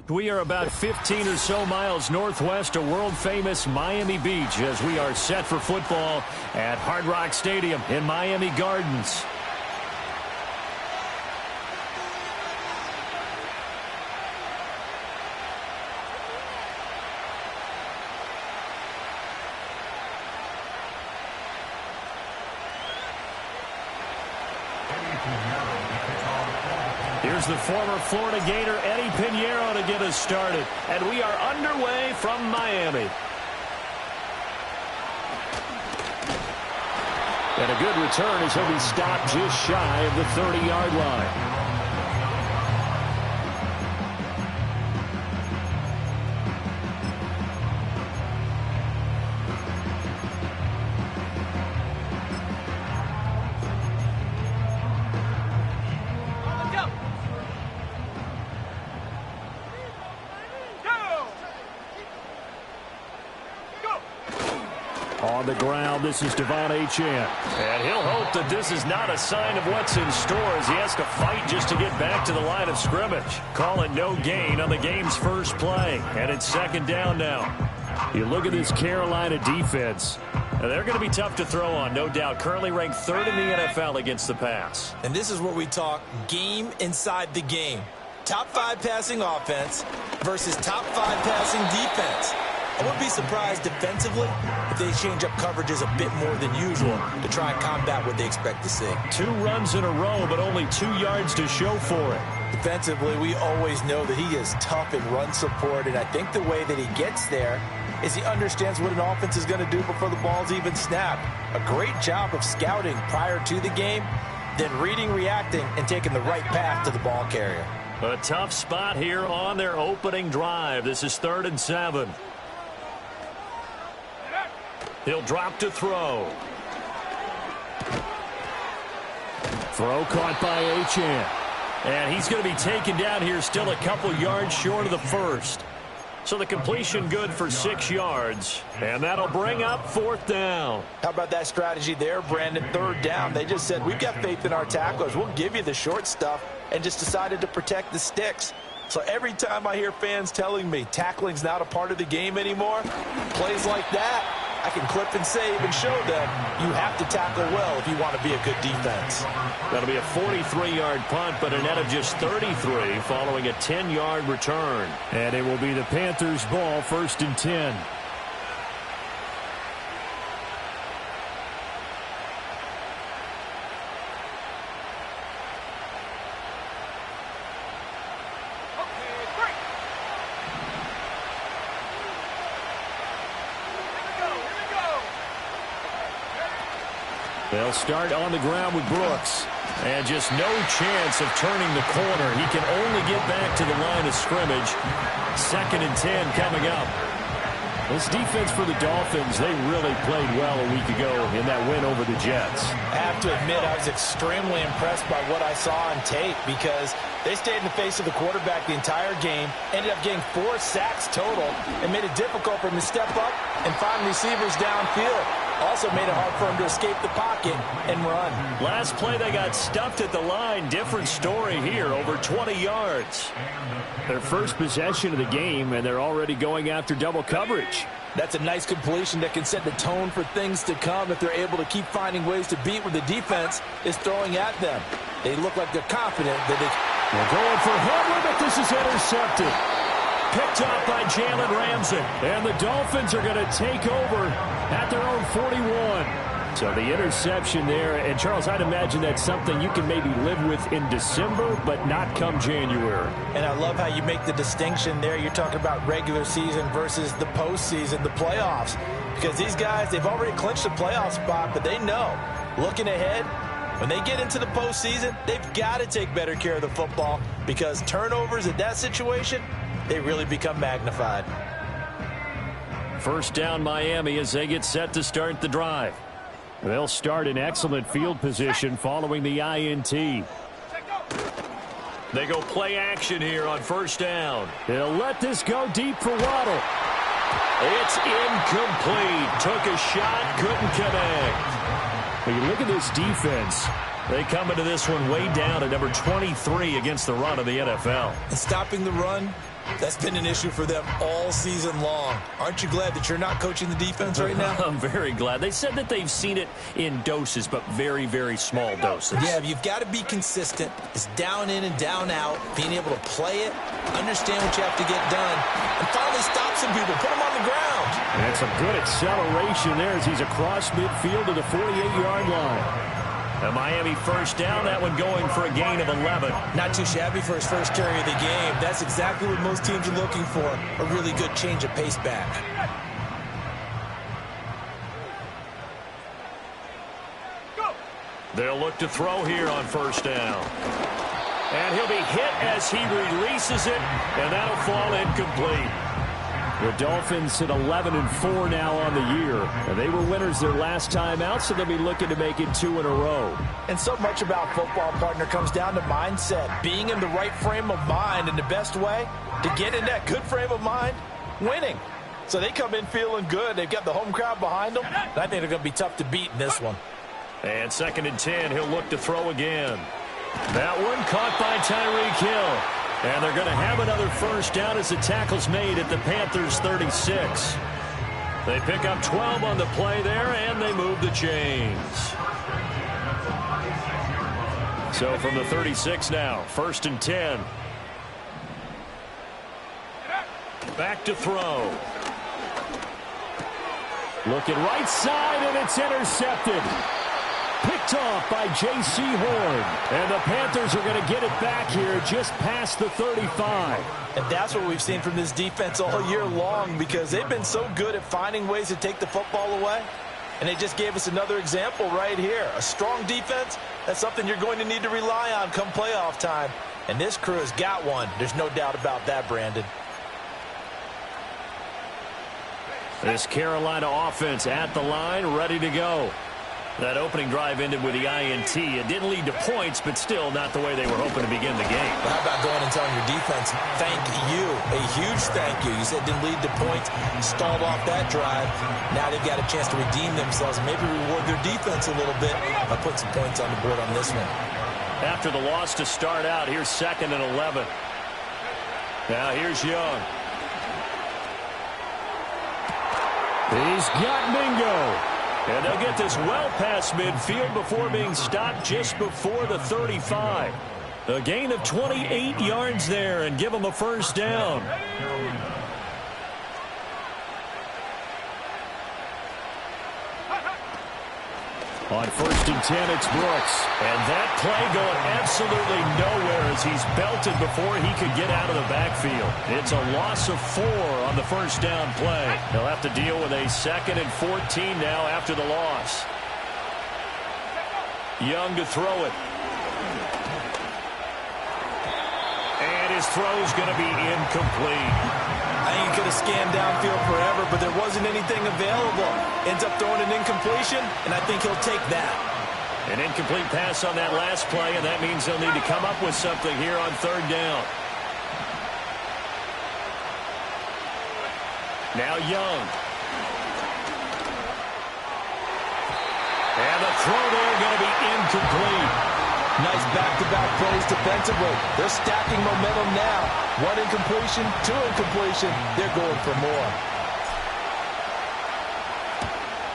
We are about 15 or so miles northwest of world-famous Miami Beach as we are set for football at Hard Rock Stadium in Miami Gardens. Here's the former Florida Gator Eddie Pinheiro to get us started. And we are underway from Miami. And a good return as he'll be stopped just shy of the 30-yard line. On the ground, this is Devon Achane. And he'll hope that this is not a sign of what's in store as he has to fight just to get back to the line of scrimmage. Call it no gain on the game's first play. And it's second down now. You look at this Carolina defense. They're going to be tough to throw on, no doubt. Currently ranked third in the NFL against the pass. And this is where we talk game inside the game. Top 5 passing offense versus top 5 passing defense. I wouldn't be surprised defensively if they change up coverages a bit more than usual to try and combat what they expect to see. 2 runs in a row, but only 2 yards to show for it. Defensively, we always know that he is tough in run support, and I think the way that he gets there is he understands what an offense is going to do before the ball's even snapped. A great job of scouting prior to the game, then reading, reacting, and taking the right path to the ball carrier. A tough spot here on their opening drive. This is 3rd and 7. He'll drop to throw. Throw caught by Achane. And he's going to be taken down here still a couple yards short of the first. So the completion good for 6 yards. And that'll bring up 4th down. How about that strategy there, Brandon? 3rd down. They just said, we've got faith in our tacklers. We'll give you the short stuff, and just decided to protect the sticks. So every time I hear fans telling me tackling's not a part of the game anymore, plays like that, I can clip and save and show them you have to tackle well if you want to be a good defense. That'll be a 43-yard punt, but a net of just 33 following a 10-yard return. And it will be the Panthers' ball, 1st and 10. They'll start on the ground with Brooks. And just no chance of turning the corner. He can only get back to the line of scrimmage. 2nd and 10 coming up. This defense for the Dolphins, they really played well a week ago in that win over the Jets. I have to admit, I was extremely impressed by what I saw on tape because they stayed in the face of the quarterback the entire game, ended up getting 4 sacks total, and made it difficult for him to step up and find receivers downfield. Also made it hard for him to escape the pocket and run. Last play, they got stuffed at the line. Different story here, over 20 yards. Their first possession of the game, and they're already going after double coverage. That's a nice completion that can set the tone for things to come if they're able to keep finding ways to beat what the defense is throwing at them. They look like they're confident that they're going for Headland, but this is intercepted. Picked off by Jalen Ramsey. And the Dolphins are going to take over at their own 41. So the interception there. And, Charles, I'd imagine that's something you can maybe live with in December, but not come January. And I love how you make the distinction there. You're talking about regular season versus the postseason, the playoffs. Because these guys, they've already clinched a playoff spot, but they know, looking ahead, when they get into the postseason, they've got to take better care of the football because turnovers in that situation, they really become magnified. 1st down Miami as they get set to start the drive. They'll start in excellent field position following the INT. They go play action here on 1st down. They'll let this go deep for Waddle. It's incomplete. Took a shot, couldn't connect. When you look at this defense, they come into this one way down at number 23 against the run of the NFL. And stopping the run That's been an issue for them all season long. Aren't you glad that you're not coaching the defense right now? I'm very glad. They said that they've seen it in doses, but very, very small doses. Yeah, you've got to be consistent. It's down in and down out, being able to play it, understand what you have to get done, and finally stop some people, put them on the ground. And some good acceleration there as he's across midfield to the 48-yard line. A Miami first down, that one going for a gain of 11. Not too shabby for his first carry of the game. That's exactly what most teams are looking for, a really good change of pace back. They'll look to throw here on first down. And he'll be hit as he releases it, and that'll fall incomplete. The Dolphins sit 11-4 now on the year. And they were winners their last time out, so they'll be looking to make it 2 in a row. And so much about football, partner, comes down to mindset. Being in the right frame of mind, and the best way to get in that good frame of mind, winning. So they come in feeling good. They've got the home crowd behind them. And I think they're going to be tough to beat in this one. And 2nd and 10, he'll look to throw again. That one caught by Tyreek Hill. And they're going to have another first down as the tackle's made at the Panthers' 36. They pick up 12 on the play there, and they move the chains. So from the 36 now, 1st and 10. Back to throw. Looking right side, and it's intercepted. Picked off by J.C. Horn. And the Panthers are going to get it back here just past the 35. And that's what we've seen from this defense all year long, because they've been so good at finding ways to take the football away. And they just gave us another example right here. A strong defense, that's something you're going to need to rely on come playoff time. And this crew has got one. There's no doubt about that, Brandon. This Carolina offense at the line, ready to go. That opening drive ended with the INT. It didn't lead to points, but still not the way they were hoping to begin the game. Well, how about going and telling your defense, thank you, a huge thank you. You said it didn't lead to points, stalled off that drive. Now they've got a chance to redeem themselves and maybe reward their defense a little bit by putting some points on the board on this one. After the loss to start out, here's 2nd and 11. Now here's Young. He's got Mingo. And they'll get this well past midfield before being stopped just before the 35. A gain of 28 yards there and give them a first down. On 1st and 10, it's Brooks. And that play going absolutely nowhere as he's belted before he could get out of the backfield. It's a loss of 4 on the first down play. They'll have to deal with a 2nd and 14 now after the loss. Young to throw it. And his throw's going to be incomplete. I think he could have scanned downfield forever, but there wasn't anything available. Ends up throwing an incompletion, and I think he'll take that. An incomplete pass on that last play, and that means they'll need to come up with something here on 3rd down. Now Young. And the throw there going to be incomplete. Nice back-to-back plays defensively. They're stacking momentum now. 1 incompletion, 2 incompletion. They're going for more.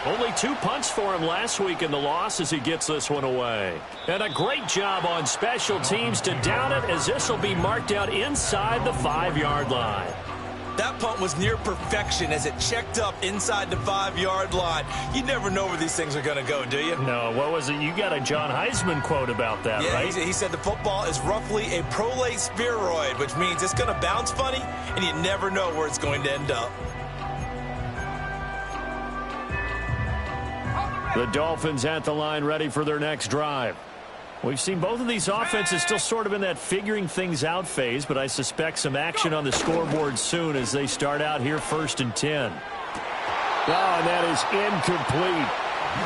Only 2 punts for him last week in the loss as he gets this one away. And a great job on special teams to down it as this will be marked out inside the 5-yard line. That punt was near perfection as it checked up inside the 5-yard line. You never know where these things are going to go, do you? No, what was it? You got a John Heisman quote about that, yeah, right? He said the football is roughly a prolate spheroid, which means it's going to bounce funny, and you never know where it's going to end up. The Dolphins at the line ready for their next drive. We've seen both of these offenses still sort of in that figuring things out phase, but I suspect some action on the scoreboard soon as they start out here 1st and 10. Oh, and that is incomplete.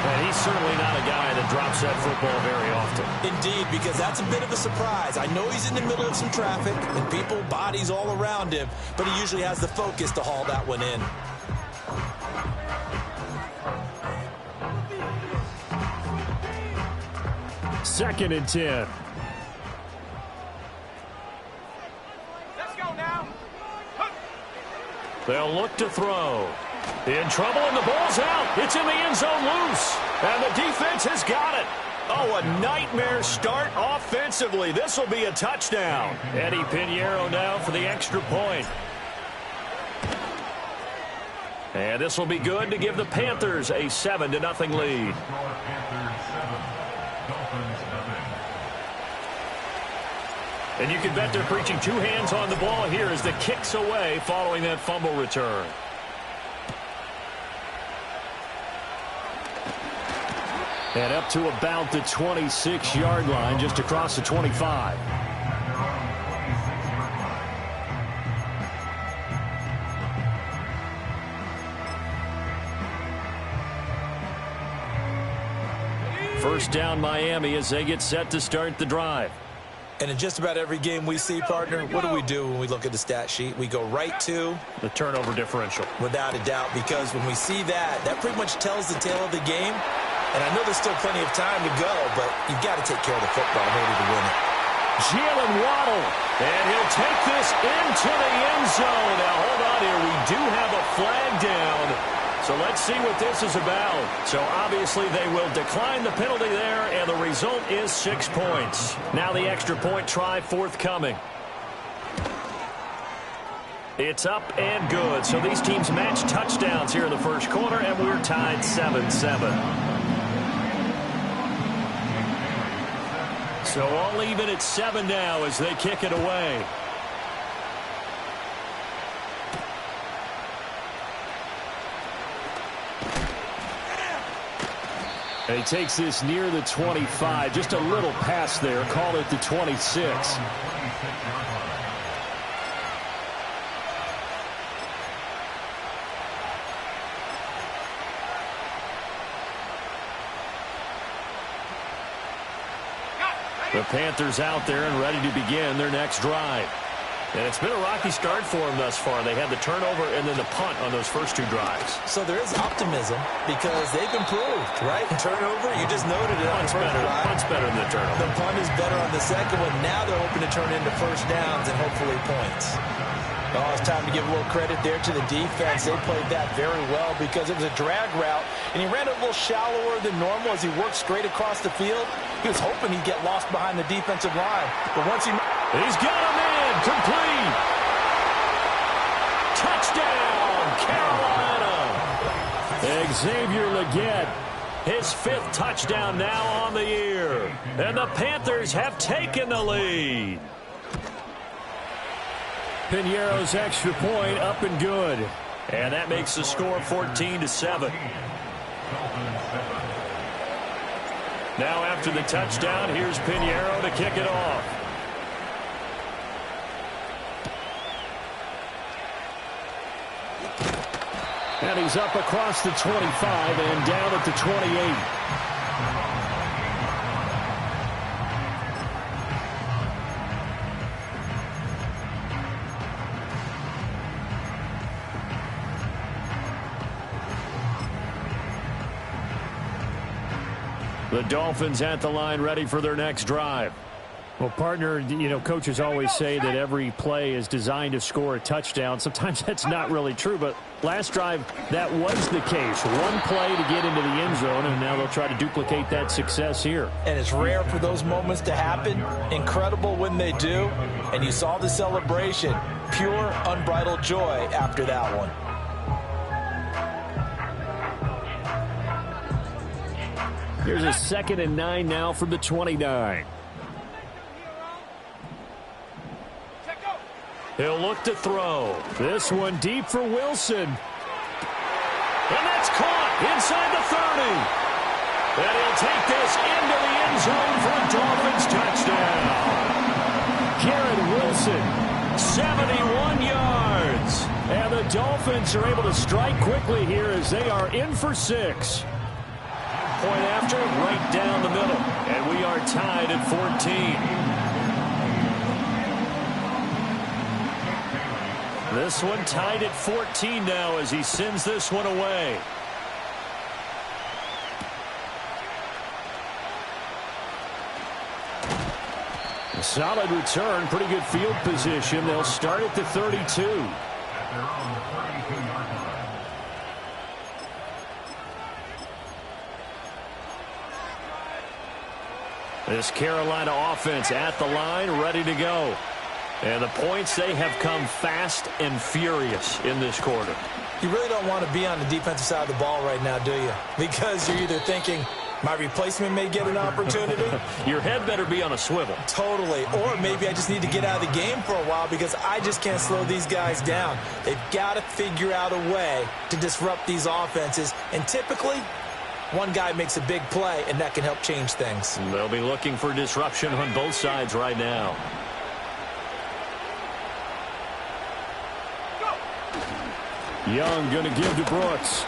And he's certainly not a guy that drops that football very often. Indeed, because that's a bit of a surprise. I know he's in the middle of some traffic and people, bodies all around him, but he usually has the focus to haul that one in. Second and 10. Let's go now. They'll look to throw. In trouble, and the ball's out. It's in the end zone loose. And the defense has got it. Oh, a nightmare start offensively. This will be a touchdown. Eddie Pinheiro now for the extra point. And this will be good to give the Panthers a 7-0 lead. And you can bet they're preaching two hands on the ball here as the kick's away following that fumble return. And up to about the 26-yard line, just across the 25. First down, Miami, as they get set to start the drive. And in just about every game we see, partner, what do when we look at the stat sheet? We go right to the turnover differential. Without a doubt, because when we see that, that pretty much tells the tale of the game. And I know there's still plenty of time to go, but you've got to take care of the football in order to win it. Jalen Waddle, and he'll take this into the end zone. Now, hold on here. We do have a flag down. So let's see what this is about. So obviously they will decline the penalty there, and the result is 6 points. Now the extra point try forthcoming. It's up and good. So these teams match touchdowns here in the first quarter, and we're tied 7-7. So all even at 7 now as they kick it away. He takes this near the 25. Just a little pass there. Call it the 26. The Panthers out there and ready to begin their next drive. And it's been a rocky start for them thus far. They had the turnover and then the punt on those first two drives. So there is optimism because they've improved, right? Turnover, you just noted it on the first drive. Punt's better than the turnover. The punt is better on the second one. Now they're hoping to turn into first downs and hopefully points. Oh, it's time to give a little credit there to the defense. They played that very well because it was a drag route, and he ran it a little shallower than normal as he worked straight across the field. He was hoping he'd get lost behind the defensive line. But once he's got him in. Complete. Touchdown, Carolina. Xavier Legette, his 5th touchdown now on the year. And the Panthers have taken the lead. Pinheiro's extra point up and good. And that makes the score 14-7. Now after the touchdown, here's Pinheiro to kick it off. And he's up across the 25 and down at the 28. The Dolphins at the line ready for their next drive. Well, partner, you know, coaches always say that every play is designed to score a touchdown. Sometimes that's not really true, but last drive, that was the case. One play to get into the end zone, and now they'll try to duplicate that success here. And it's rare for those moments to happen. Incredible when they do. And you saw the celebration. Pure, unbridled joy after that one. Here's a 2nd and 9 now from the 29. He'll look to throw. This one deep for Wilson. And that's caught inside the 30. And he'll take this into the end zone for a Dolphins touchdown. Garrett Wilson, 71 yards. And the Dolphins are able to strike quickly here as they are in for 6. Point after, right down the middle. And we are tied at 14. This one tied at 14 now as he sends this one away. A solid return, pretty good field position. They'll start at the 32. This Carolina offense at the line, ready to go. And the points, they have come fast and furious in this quarter. You really don't want to be on the defensive side of the ball right now, do you? Because you're either thinking, my replacement may get an opportunity. Your head better be on a swivel. Totally. Or maybe I just need to get out of the game for a while because I just can't slow these guys down. They've got to figure out a way to disrupt these offenses. And typically, one guy makes a big play, and that can help change things. They'll be looking for disruption on both sides right now. Young going to give to Brooks.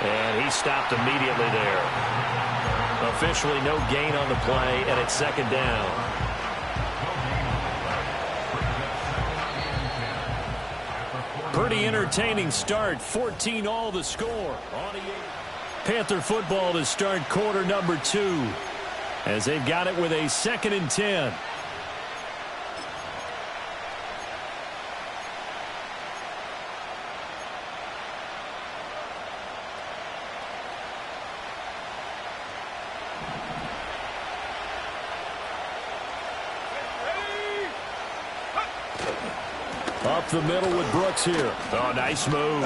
And he stopped immediately there. Officially no gain on the play, and it's second down. Pretty entertaining start. 14-all the score. Panther football to start quarter number 2 as they've got it with a 2nd and 10. Up the middle with Brooks here. Oh, nice move.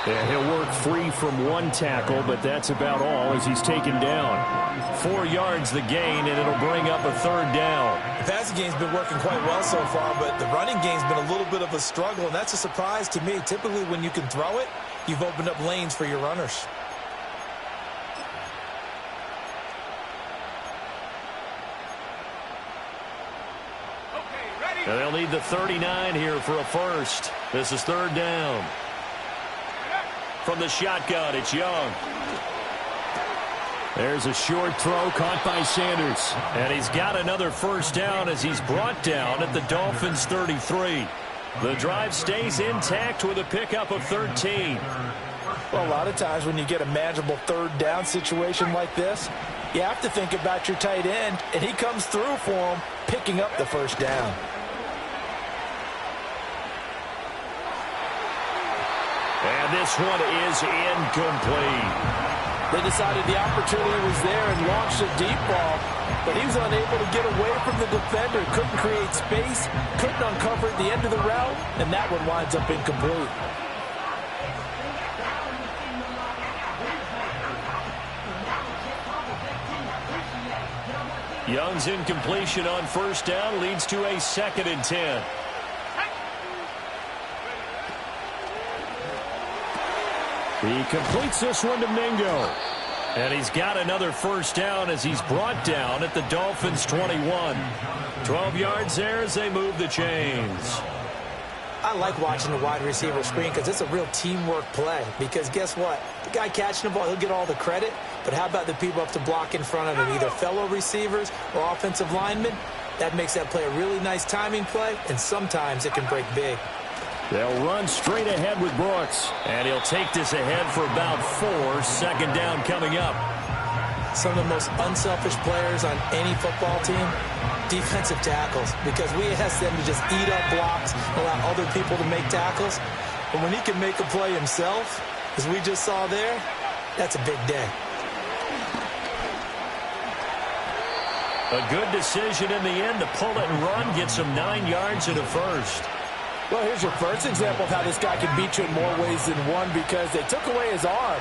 Yeah, he'll work free from one tackle, but that's about all as he's taken down. 4 yards the gain, and it'll bring up a 3rd down. The passing game's been working quite well so far, but the running game's been a little bit of a struggle, and that's a surprise to me. Typically, when you can throw it, you've opened up lanes for your runners. And they'll need the 39 here for a first. This is 3rd down. From the shotgun, it's Young. There's a short throw caught by Sanders. And he's got another first down as he's brought down at the Dolphins' 33. The drive stays intact with a pickup of 13. Well, a lot of times when you get a manageable 3rd down situation like this, you have to think about your tight end, and he comes through for him, picking up the first down. And this one is incomplete. They decided the opportunity was there and launched a deep ball, but he was unable to get away from the defender, couldn't create space, couldn't uncover at the end of the route, and that one winds up incomplete. Young's incompletion on first down leads to a 2nd and 10. He completes this one to Mingo. And he's got another first down as he's brought down at the Dolphins' 21. 12 yards there as they move the chains. I like watching the wide receiver screen because it's a real teamwork play. Because guess what? The guy catching the ball, he'll get all the credit. But how about the people up to block in front of him, either fellow receivers or offensive linemen? That makes that play a really nice timing play, and sometimes it can break big. They'll run straight ahead with Brooks. And he'll take this ahead for about 4. 2nd down coming up. Some of the most unselfish players on any football team, defensive tackles, because we ask them to just eat up blocks, allow other people to make tackles. But when he can make a play himself, as we just saw there, that's a big day. A good decision in the end to pull it and run, get some 9 yards and a first. Well, here's your first example of how this guy can beat you in more ways than one, because they took away his arm,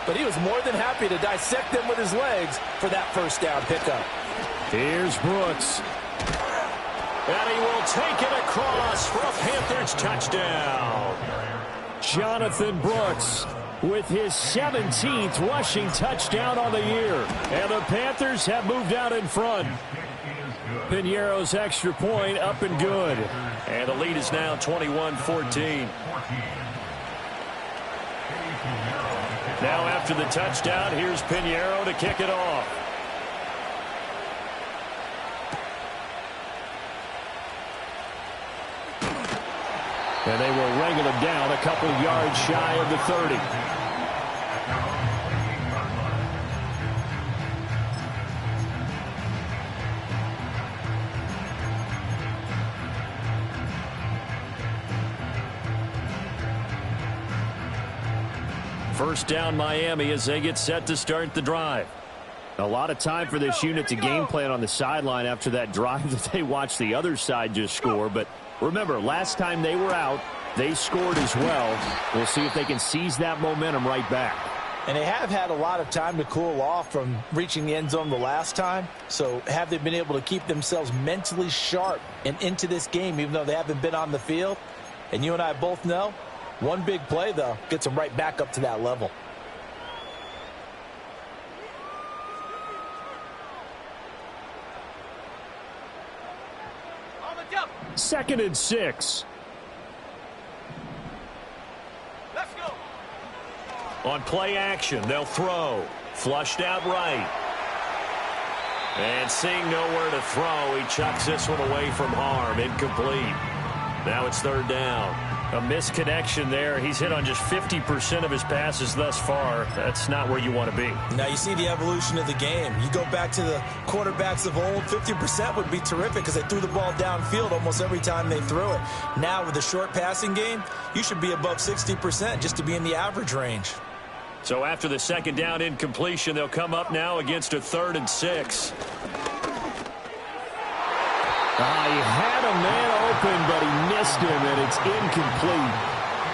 but he was more than happy to dissect them with his legs for that first down pickup. Here's Brooks. And he will take it across for a Panthers touchdown. Jonathan Brooks with his 17th rushing touchdown on the year. And the Panthers have moved out in front. Piñeiro's extra point up and good. And the lead is now 21-14. Now after the touchdown, here's Piñeiro to kick it off. And they will wrangle him down a couple yards shy of the 30. First down Miami as they get set to start the drive. A lot of time for this unit to game plan on the sideline after that drive that they watched the other side just score. But remember, last time they were out, they scored as well. We'll see if they can seize that momentum right back. And they have had a lot of time to cool off from reaching the end zone the last time. So have they been able to keep themselves mentally sharp and into this game, even though they haven't been on the field? And you and I both know, one big play, though, gets them right back up to that level. Second and 6. On play action, they'll throw. Flushed out right. And seeing nowhere to throw, he chucks this one away from harm. Incomplete. Now it's third down. A misconnection there. He's hit on just 50% of his passes thus far. That's not where you want to be. Now you see the evolution of the game. You go back to the quarterbacks of old, 50% would be terrific because they threw the ball downfield almost every time they threw it. Now with the short passing game, you should be above 60% just to be in the average range. So after the second down incompletion, they'll come up now against a 3rd and 6. He had a man open, but he missed him, and it's incomplete.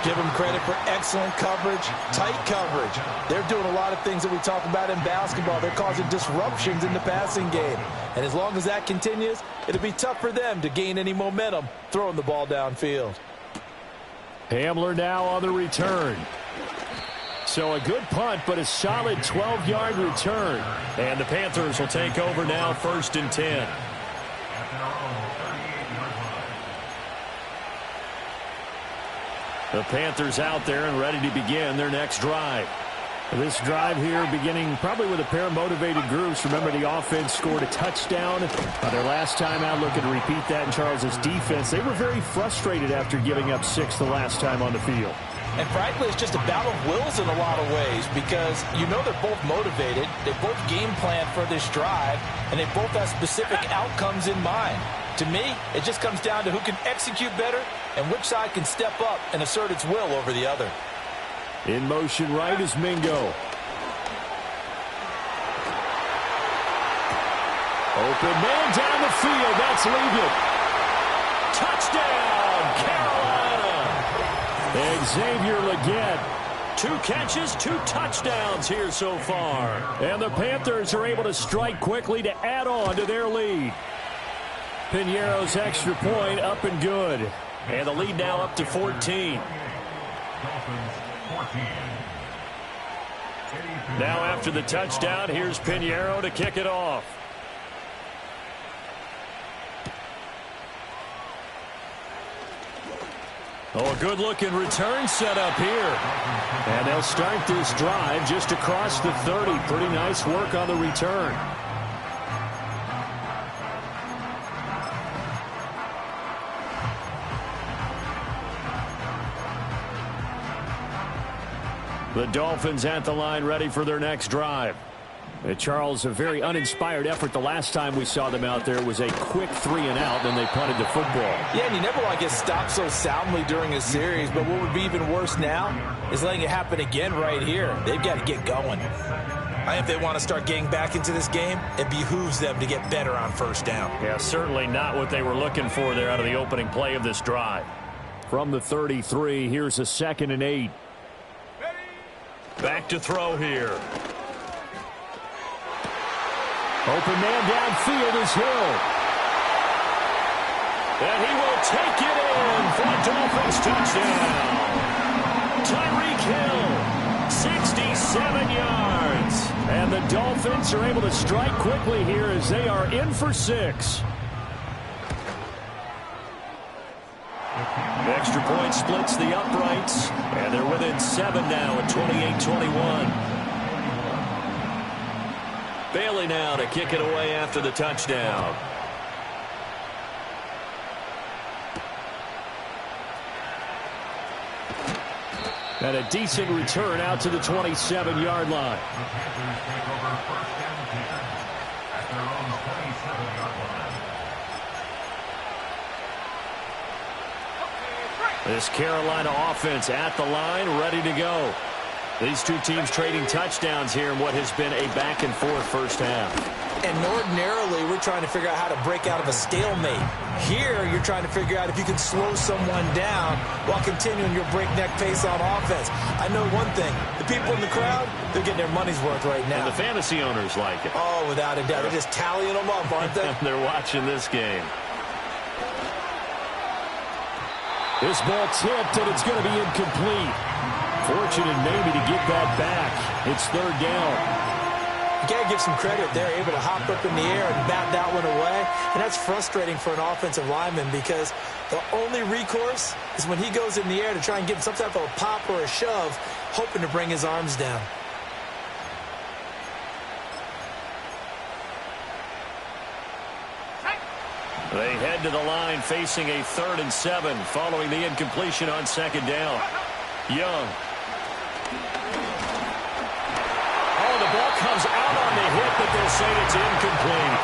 Give them credit for excellent coverage, tight coverage. They're doing a lot of things that we talk about in basketball. They're causing disruptions in the passing game. And as long as that continues, it'll be tough for them to gain any momentum throwing the ball downfield. Hamler now on the return. So a good punt, but a solid 12-yard return. And the Panthers will take over now, 1st and 10. The Panthers out there and ready to begin their next drive. This drive here beginning probably with a pair of motivated groups. Remember, the offense scored a touchdown their last time out. Looking to repeat that in Charles's defense. They were very frustrated after giving up 6 the last time on the field. And frankly, it's just a battle of wills in a lot of ways because you know they're both motivated. They both game plan for this drive, and they both have specific outcomes in mind. To me, it just comes down to who can execute better and which side can step up and assert its will over the other. In motion right is Mingo. Open man down the field. That's Leggett. Touchdown, Carolina. Xavier Leggett. 2 catches, 2 touchdowns here so far. And the Panthers are able to strike quickly to add on to their lead. Piñeiro's extra point up and good. And the lead now up to 14. Now after the touchdown, here's Piñeiro to kick it off. Oh, a good-looking return set up here. And they'll start this drive just across the 30. Pretty nice work on the return. The Dolphins at the line ready for their next drive. Charles, a very uninspired effort the last time we saw them out there was a quick 3-and-out, then they punted the football. Yeah, and you never want to get stopped so soundly during a series, but what would be even worse now is letting it happen again right here. They've got to get going. If they want to start getting back into this game, it behooves them to get better on first down. Yeah, certainly not what they were looking for there out of the opening play of this drive. From the 33, here's a 2nd and 8. Back to throw here. Open man downfield is Hill. And he will take it in for a Dolphins touchdown. Tyreek Hill, 67 yards. And the Dolphins are able to strike quickly here as they are in for 6. Extra point splits the uprights, and they're within 7 now at 28-21. Bailey now to kick it away after the touchdown. And a decent return out to the 27-yard line. This Carolina offense at the line, ready to go. These two teams trading touchdowns here in what has been a back-and-forth first half. And ordinarily, we're trying to figure out how to break out of a stalemate. Here, you're trying to figure out if you can slow someone down while continuing your breakneck pace on offense. I know one thing. The people in the crowd, they're getting their money's worth right now. And the fantasy owners like it. Oh, without a doubt. They're just tallying them up, aren't they? They're watching this game. This ball tipped, and it's going to be incomplete. Fortunate maybe to get that back. It's third down. You got to give some credit. They're able to hop up in the air and bat that one away. And that's frustrating for an offensive lineman because the only recourse is when he goes in the air to try and give him some type of a pop or a shove, hoping to bring his arms down. They head to the line facing a 3rd and 7 following the incompletion on second down. Young. Oh, the ball comes out on the hit, but they'll say it's incomplete.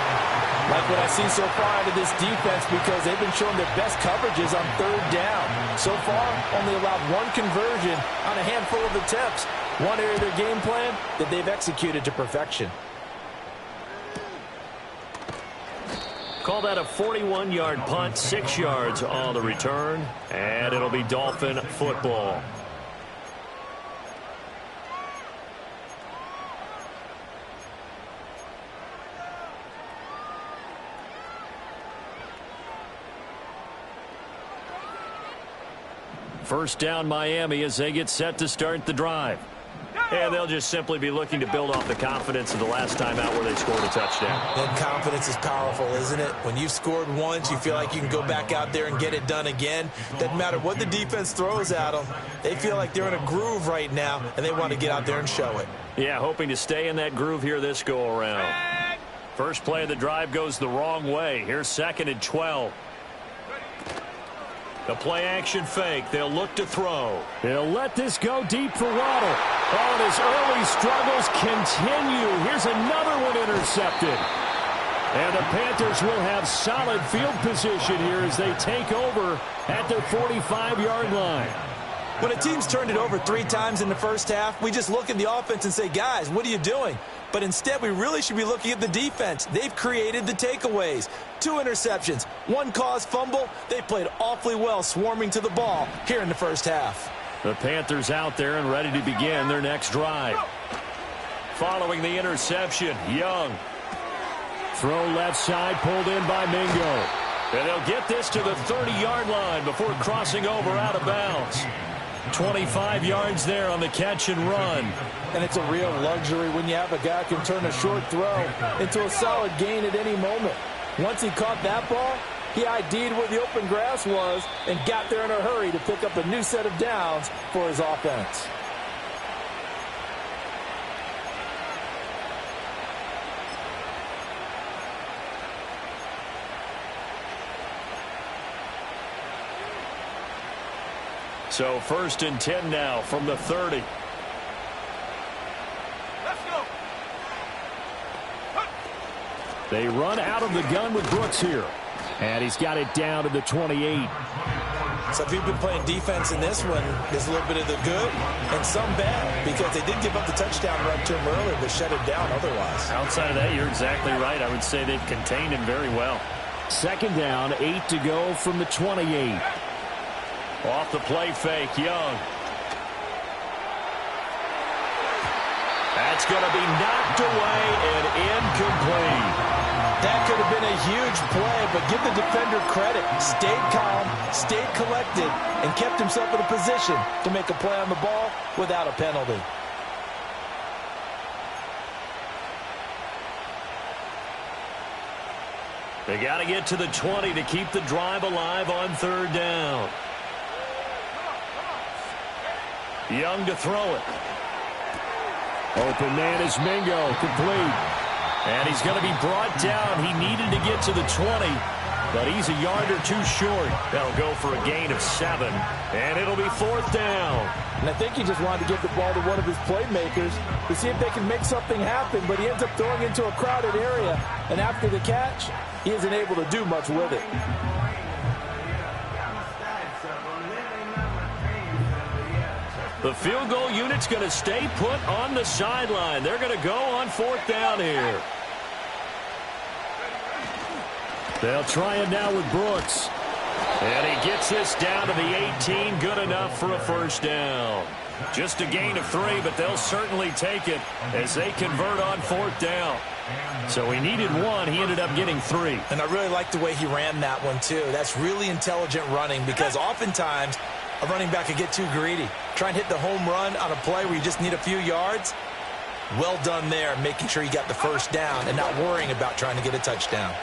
Like what I see so far out of this defense because they've been showing their best coverages on 3rd down. So far, only allowed one conversion on a handful of attempts. One area of their game plan that they've executed to perfection. Call that a 41-yard punt, 6 yards on the return, and it'll be Dolphin football. First down Miami as they get set to start the drive. And they'll just simply be looking to build off the confidence of the last time out where they scored a touchdown. That confidence is powerful, isn't it? When you've scored once, you feel like you can go back out there and get it done again. Doesn't matter what the defense throws at them. They feel like they're in a groove right now, and they want to get out there and show it. Yeah, hoping to stay in that groove here this go-around. First play of the drive goes the wrong way. Here's 2nd and 12. The play-action fake. They'll look to throw. He'll let this go deep for Waddle. Oh, and his early struggles continue. Here's another one intercepted. And the Panthers will have solid field position here as they take over at their 45-yard line. When a team's turned it over 3 times in the first half, we just look at the offense and say, guys, what are you doing? But instead, we really should be looking at the defense. They've created the takeaways. 2 interceptions, 1 caused fumble. They played awfully well swarming to the ball here in the first half. The Panthers out there and ready to begin their next drive. Following the interception, Young. Throw left side, pulled in by Mingo. And they'll get this to the 30-yard line before crossing over out of bounds. 25 yards there on the catch and run. And it's a real luxury when you have a guy who can turn a short throw into a solid gain at any moment. Once he caught that ball, he ID'd where the open grass was and got there in a hurry to pick up a new set of downs for his offense. So 1st and 10 now from the 30. Let's go. They run out of the gun with Brooks here. And he's got it down to the 28. Some people been playing defense in this one. There's a little bit of the good and some bad because they did give up the touchdown run to him earlier but shut it down otherwise. Outside of that, you're exactly right. I would say they've contained him very well. 2nd down, 8 to go from the 28. Off the play fake, Young. That's going to be knocked away and incomplete. That could have been a huge play, but give the defender credit. Stayed calm, stayed collected, and kept himself in a position to make a play on the ball without a penalty. They got to get to the 20 to keep the drive alive on 3rd down. Young to throw it. Open man is Mingo, complete. And he's going to be brought down. He needed to get to the 20, but he's a yard or 2 short. That'll go for a gain of 7, and it'll be 4th down. And I think he just wanted to get the ball to one of his playmakers to see if they can make something happen, but he ends up throwing into a crowded area, and after the catch, he isn't able to do much with it. The field goal unit's going to stay put on the sideline. They're going to go on 4th down here. They'll try it now with Brooks. And he gets this down to the 18. Good enough for a 1st down. Just a gain of 3, but they'll certainly take it as they convert on 4th down. So he needed 1. He ended up getting 3. And I really like the way he ran that one, too. That's really intelligent running because oftentimes a running back could get too greedy. Try and hit the home run on a play where you just need a few yards. Well done there, making sure you got the 1st down and not worrying about trying to get a touchdown.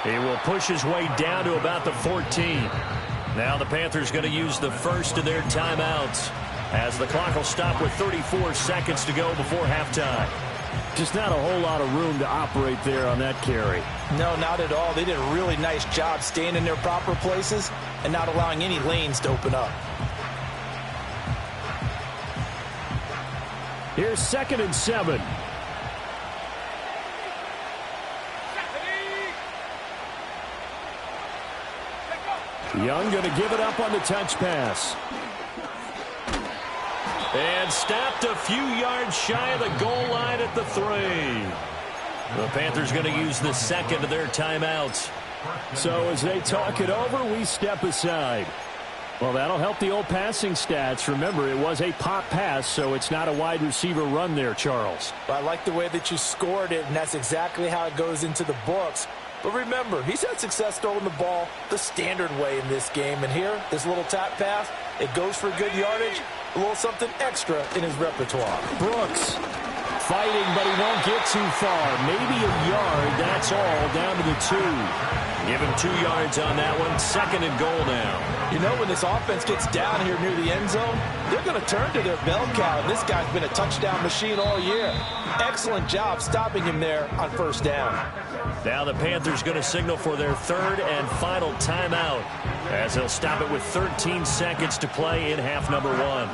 He will push his way down to about the 14. Now the Panthers going to use the first of their timeouts as the clock will stop with 34 seconds to go before halftime. Just not a whole lot of room to operate there on that carry. No, not at all. They did a really nice job staying in their proper places and not allowing any lanes to open up. Here's 2nd and 7. Young going to give it up on the touch pass. And stopped a few yards shy of the goal line at the 3. The Panthers going to use the second of their timeouts. So as they talk it over, we step aside. Well, that'll help the old passing stats. Remember, it was a pop pass, so it's not a wide receiver run there, Charles. I like the way that you scored it, and that's exactly how it goes into the books. But remember, he's had success throwing the ball the standard way in this game. And here, this little tap pass, it goes for good yardage, a little something extra in his repertoire. Brooks fighting, but he won't get too far. Maybe a yard, that's all, down to the 2. Give him 2 yards on that one. 2nd and goal now. You know, when this offense gets down here near the end zone, they're going to turn to their bell cow. And this guy's been a touchdown machine all year. Excellent job stopping him there on 1st down. Now the Panthers going to signal for their 3rd and final timeout as they'll stop it with 13 seconds to play in half number 1.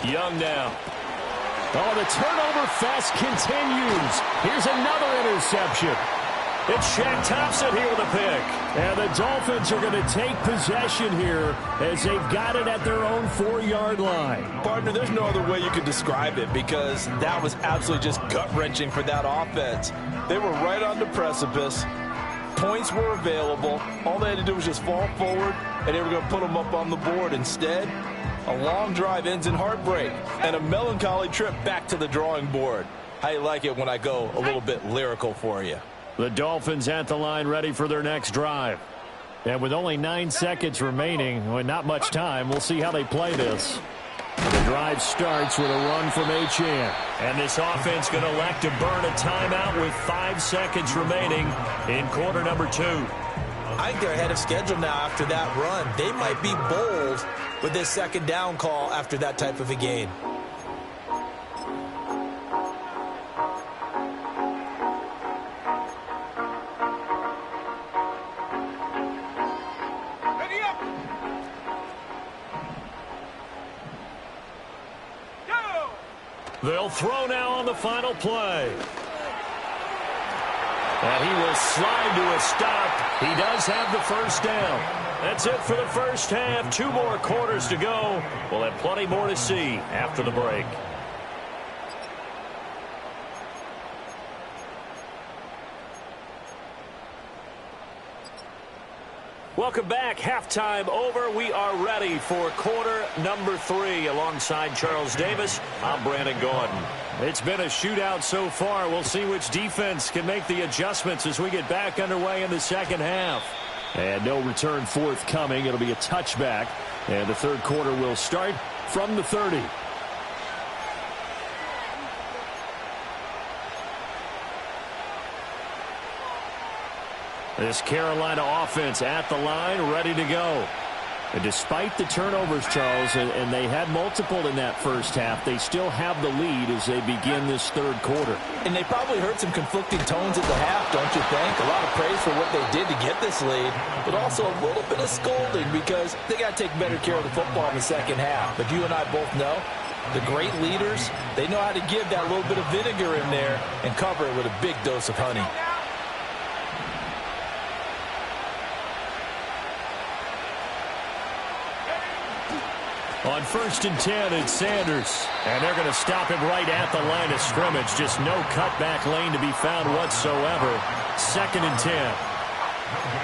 Young now. Oh, the turnover fest continues. Here's another interception. It's Shaq Thompson here with a pick. And the Dolphins are going to take possession here as they've got it at their own 4-yard line. Partner, there's no other way you could describe it because that was absolutely just gut-wrenching for that offense. They were right on the precipice. Points were available. All they had to do was just fall forward, and they were going to put them up on the board. Instead, a long drive ends in heartbreak and a melancholy trip back to the drawing board. How you like it when I go a little bit lyrical for you? The Dolphins at the line ready for their next drive. And with only 9 seconds remaining, well, not much time, we'll see how they play this. The drive starts with a run from Achane. And this offense going to elect to burn a timeout with 5 seconds remaining in quarter number 2. I think they're ahead of schedule now after that run. They might be bold with this 2nd down call after that type of a gain. They'll throw now on the final play. And he will slide to a stop. He does have the 1st down. That's it for the first half. 2 more quarters to go. We'll have plenty more to see after the break. Welcome back. Halftime over. We are ready for quarter number 3. Alongside Charles Davis, I'm Brandon Gordon. It's been a shootout so far. We'll see which defense can make the adjustments as we get back underway in the second half. And no return forthcoming. It'll be a touchback. And the 3rd quarter will start from the 30. This Carolina offense at the line, ready to go. And despite the turnovers, Charles, and they had multiple in that first half, they still have the lead as they begin this 3rd quarter. And they probably heard some conflicting tones at the half, don't you think? A lot of praise for what they did to get this lead, but also a little bit of scolding because they got to take better care of the football in the second half. But you and I both know The great leaders, they know how to give that little bit of vinegar in there and cover it with a big dose of honey. On 1st and 10, it's Sanders. And they're going to stop him right at the line of scrimmage. Just no cutback lane to be found whatsoever. 2nd and 10.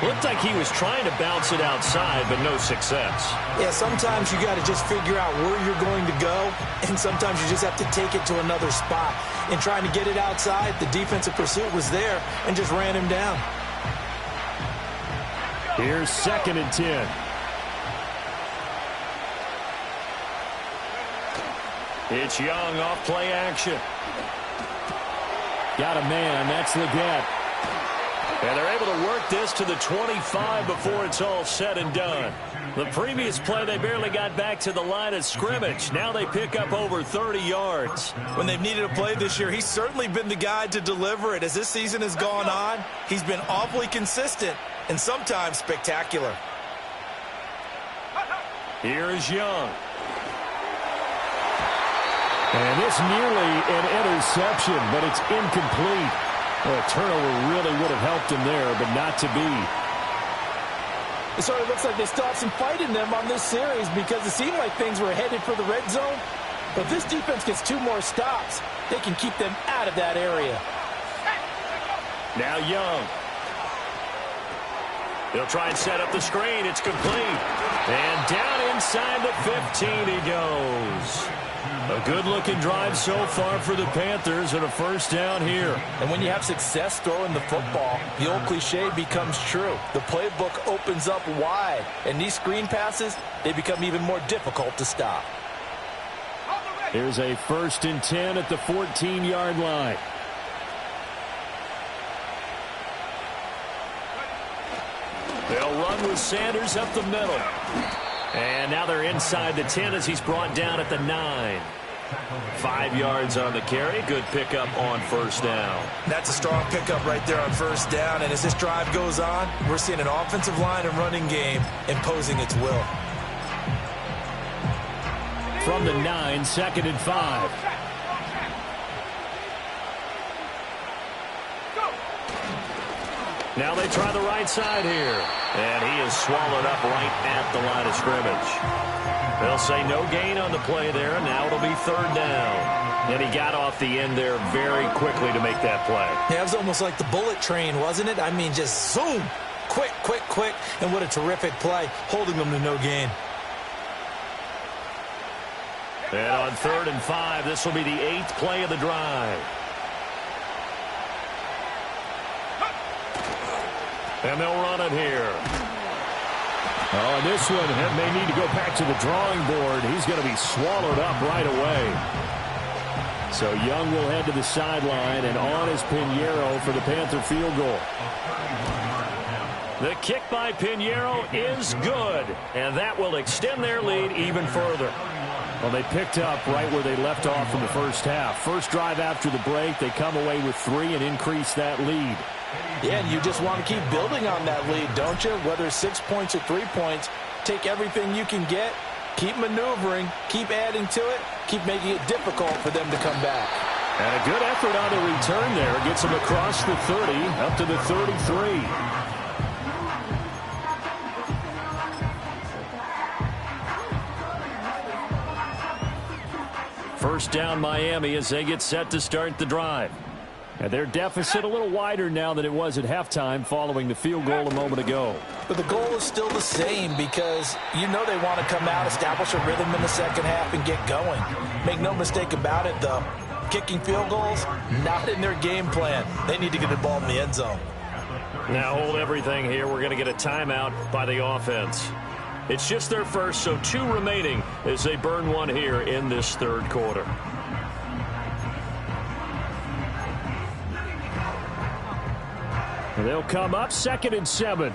Looked like he was trying to bounce it outside, but no success. Yeah, sometimes you got to just figure out where you're going to go, and sometimes you just have to take it to another spot. In trying to get it outside, the defensive pursuit was there and just ran him down. Here's 2nd and 10. It's Young off play action. Got a man. That's Leggett. And they're able to work this to the 25 before it's all said and done. The previous play, they barely got back to the line of scrimmage. Now they pick up over 30 yards. When they've needed a play this year, he's certainly been the guy to deliver it. As this season has gone on, he's been awfully consistent and sometimes spectacular. Here is Young. And this nearly an interception, but it's incomplete. Well, a turnover really would have helped him there, but not to be. It sort of looks like they still have some fight in them on this series because it seemed like things were headed for the red zone. But if this defense gets 2 more stops, they can keep them out of that area. Now Young. They'll try and set up the screen. It's complete. And down inside the 15 he goes. A good-looking drive so far for the Panthers and a first down here. And when you have success throwing the football, the old cliche becomes true. The playbook opens up wide, and these screen passes, they become even more difficult to stop. Here's a 1st and 10 at the 14-yard line. They'll run with Sanders up the middle. And now they're inside the 10 as he's brought down at the 9. 5 yards on the carry. Good pickup on first down. That's a strong pickup right there on first down. And as this drive goes on, we're seeing an offensive line and running game imposing its will. From the 9, 2nd and 5. Now they try the right side here. And he is swallowed up right at the line of scrimmage. They'll say no gain on the play there, and now it'll be 3rd down. And he got off the end there very quickly to make that play. Yeah, it was almost like the bullet train, wasn't it? I mean, just zoom. Quick, quick, quick. And what a terrific play, holding them to no gain. And on 3rd and 5, this will be the 8th play of the drive. And they'll run it here. Oh, and this one may need to go back to the drawing board. He's going to be swallowed up right away. So Young will head to the sideline, and on is Pinheiro for the Panther field goal. The kick by Pinheiro is good, and that will extend their lead even further. Well, they picked up right where they left off in the first half. First drive after the break, they come away with 3 and increase that lead. Yeah, and you just want to keep building on that lead, don't you? Whether it's 6 points or 3 points, take everything you can get, keep maneuvering, keep adding to it, keep making it difficult for them to come back. And a good effort on the return there. Gets them across the 30, up to the 33. First down Miami as they get set to start the drive. And their deficit a little wider now than it was at halftime following the field goal a moment ago. But the goal is still the same because you know they want to come out, establish a rhythm in the second half, and get going. Make no mistake about it, though. Kicking field goals, not in their game plan. They need to get the ball in the end zone. Now hold everything here. We're going to get a timeout by the offense. It's just their first, so 2 remaining as they burn one here in this 3rd quarter. And they'll come up 2nd and 7.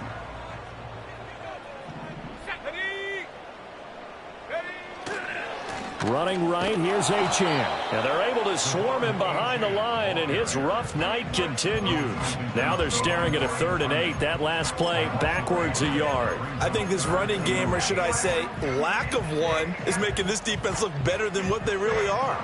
Running right, here's Achane. And they're able to swarm him behind the line, and his rough night continues. Now they're staring at a 3rd and 8. That last play, backwards a yard. I think this running game, or should I say lack of one, is making this defense look better than what they really are.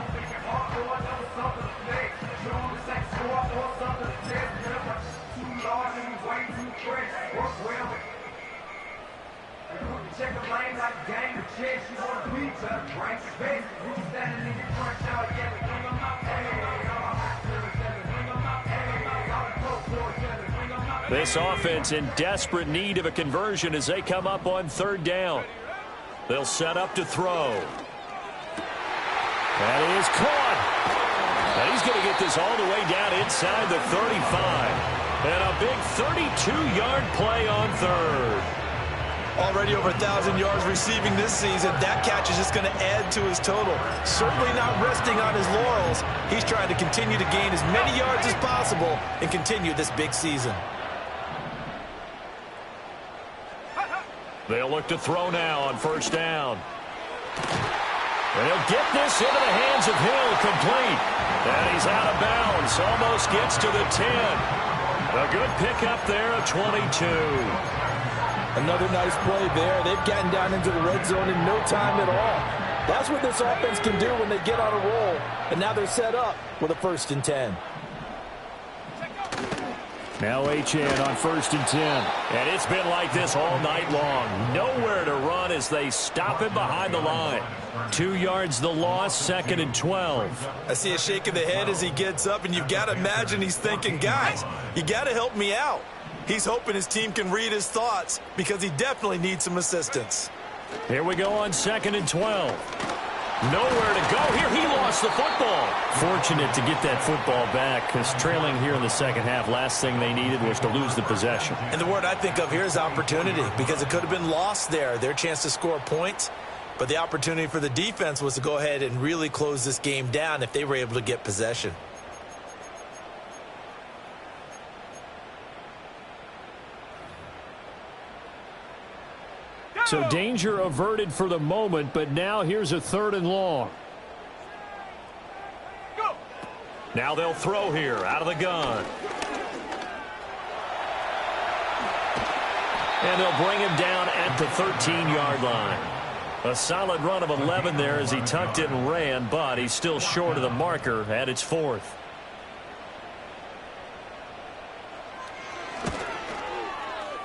This offense in desperate need of a conversion as they come up on 3rd down. They'll set up to throw. That is caught. And he's going to get this all the way down inside the 35. And a big 32-yard play on 3rd. Already over 1,000 yards receiving this season. That catch is just going to add to his total. Certainly not resting on his laurels. He's trying to continue to gain as many yards as possible and continue this big season. They'll look to throw now on 1st down. And he'll get this into the hands of Hill, complete. And he's out of bounds. Almost gets to the 10. A good pickup there at 22. Another nice play there. They've gotten down into the red zone in no time at all. That's what this offense can do when they get on a roll. And now they're set up with a 1st and 10. Now Achane on 1st and 10. And it's been like this all night long. Nowhere to run as they stop him behind the line. 2 yards the loss, 2nd and 12. I see a shake of the head as he gets up, and you've got to imagine he's thinking, guys, you got to help me out. He's hoping his team can read his thoughts because he definitely needs some assistance. Here we go on 2nd and 12. Nowhere to go here. He lost the football. Fortunate to get that football back because trailing here in the 2nd half, last thing they needed was to lose the possession. And the word I think of here is opportunity because it could have been lost there, their chance to score points. But the opportunity for the defense was to go ahead and really close this game down if they were able to get possession. So danger averted for the moment, but now here's a 3rd and long. Now they'll throw here out of the gun. And they'll bring him down at the 13-yard line. A solid run of 11 there as he tucked it and ran, but he's still short of the marker at its 4th.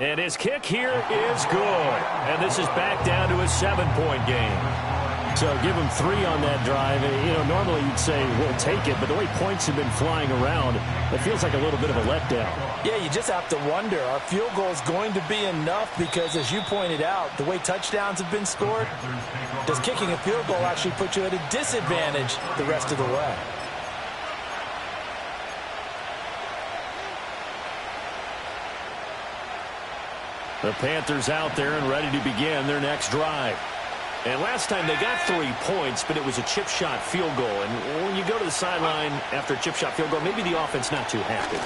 And his kick here is good. And this is back down to a 7-point game. So give him 3 on that drive. You know, normally you'd say, we'll take it, but the way points have been flying around, it feels like a little bit of a letdown. Yeah, you just have to wonder, are field goals going to be enough? Because as you pointed out, the way touchdowns have been scored, does kicking a field goal actually put you at a disadvantage the rest of the way? The Panthers out there and ready to begin their next drive. And last time they got 3 points, but it was a chip shot field goal. And when you go to the sideline after a chip shot field goal, maybe the offense not too happy.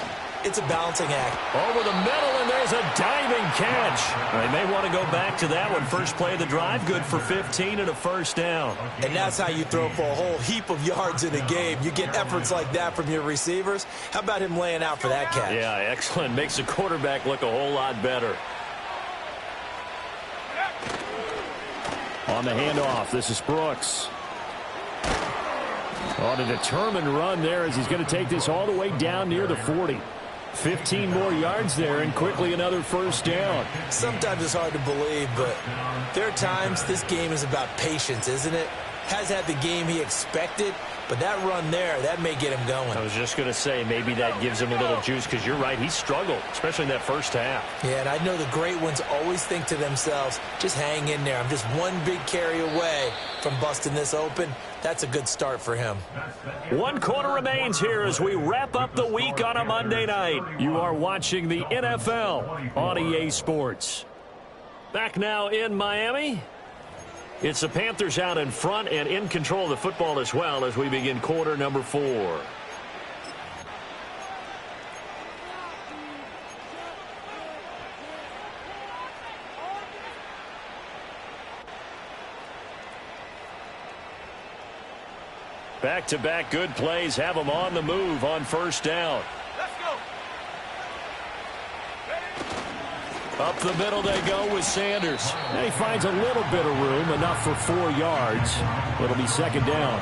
It's a balancing act. Over the middle, and there's a diving catch. They may want to go back to that one. First play of the drive, good for 15 and a 1st down. And that's how you throw for a whole heap of yards in a game. You get efforts like that from your receivers. How about him laying out for that catch? Yeah, excellent. Makes the quarterback look a whole lot better. On the handoff, this is Brooks. On a determined run there as he's going to take this all the way down near the 40. 15 more yards there and quickly another 1st down. Sometimes it's hard to believe, but there are times this game is about patience, isn't it? Has had the game he expected, but that run there, that may get him going. I was just going to say maybe that gives him a little juice because you're right, he struggled, especially in that 1st half. Yeah, and I know the great ones always think to themselves, just hang in there. I'm just one big carry away from busting this open. That's a good start for him. 1 quarter remains here as we wrap up the week on a Monday night. You are watching the NFL on EA Sports. Back now in Miami. It's the Panthers out in front and in control of the football as well as we begin quarter number 4. back-to-back good plays have them on the move on first down. Let's go. Up the middle they go with Sanders. And he finds a little bit of room, enough for 4 yards. It'll be second down.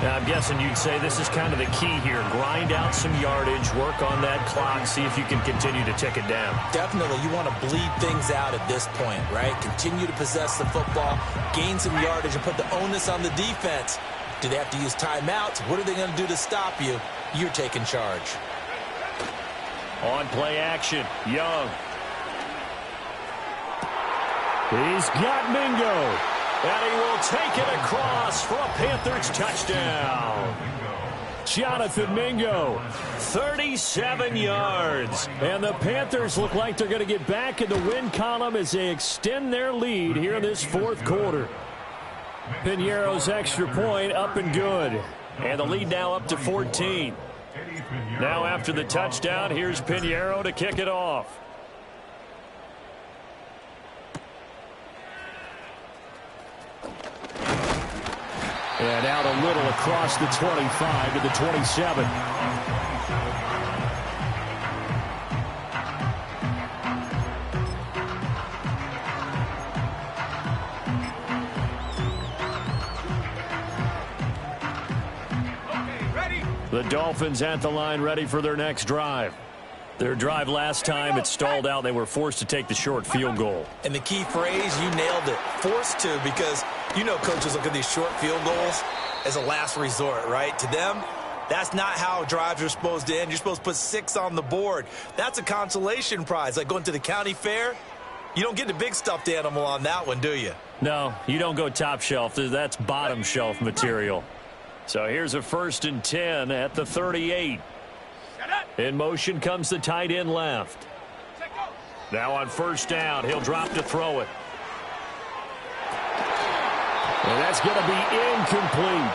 Now, I'm guessing you'd say this is kind of the key here. Grind out some yardage, work on that clock, see if you can continue to tick it down. Definitely, you want to bleed things out at this point, right? Continue to possess the football, gain some yardage, and put the onus on the defense. Do they have to use timeouts? What are they going to do to stop you? You're taking charge. On play action, Young. He's got Mingo. And he will take it across for a Panthers touchdown. Jonathan Mingo. 37 yards. And the Panthers look like they're going to get back in the win column as they extend their lead here in this fourth quarter. Piñeiro's extra point up and good. And the lead now up to 14. Now after the touchdown, here's Piñeiro to kick it off. And out a little across the 25 to the 27. The Dolphins at the line ready for their next drive. Their drive last time, it stalled out. They were forced to take the short field goal. And the key phrase, you nailed it, forced to, because you know coaches look at these short field goals as a last resort, right? To them, that's not how drives are supposed to end. You're supposed to put 6 on the board. That's a consolation prize. Like going to the county fair, you don't get the big stuffed animal on that one, do you? No, you don't go top shelf. That's bottom shelf material. So here's a 1st and 10 at the 38. In motion comes the tight end left. Now on first down, he'll drop to throw it. And that's going to be incomplete.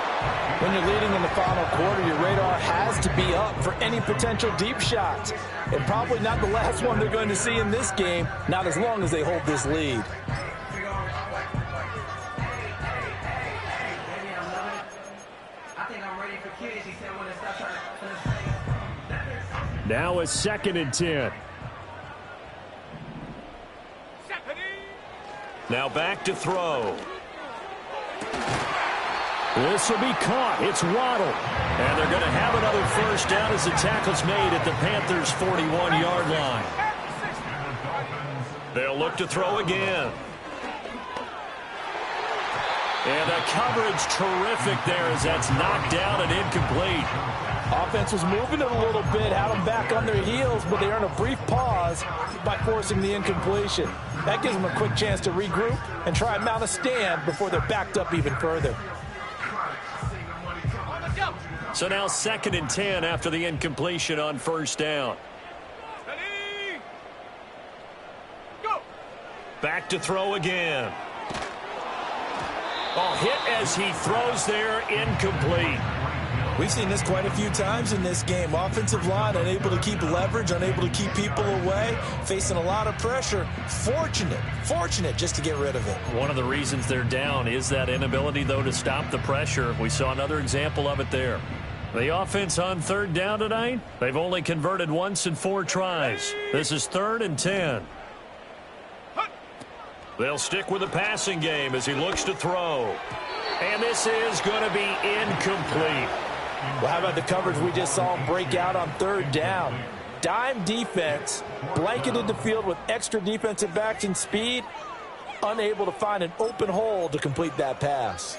When you're leading in the final quarter, your radar has to be up for any potential deep shots. And probably not the last one they're going to see in this game, not as long as they hold this lead. Now a 2nd and 10. Now back to throw. This will be caught. It's Waddle. And they're going to have another first down as the tackle's made at the Panthers' 41-yard line. They'll look to throw again. And the coverage terrific there as that's knocked down and incomplete. Offense was moving it a little bit, had them back on their heels, but they earned a brief pause by forcing the incompletion. That gives them a quick chance to regroup and try and mount a stand before they're backed up even further. So now 2nd and 10 after the incompletion on first down. Back to throw again. Oh, hit as he throws there, incomplete. We've seen this quite a few times in this game. Offensive line unable to keep leverage, unable to keep people away, facing a lot of pressure. Fortunate just to get rid of it. One of the reasons they're down is that inability, though, to stop the pressure. We saw another example of it there. The offense on 3rd down tonight, they've only converted once in 4 tries. This is 3rd and 10. They'll stick with the passing game as he looks to throw. And this is going to be incomplete. Well, how about the coverage we just saw him break out on 3rd down? Dime defense, blanketed the field with extra defensive backs and speed, unable to find an open hole to complete that pass.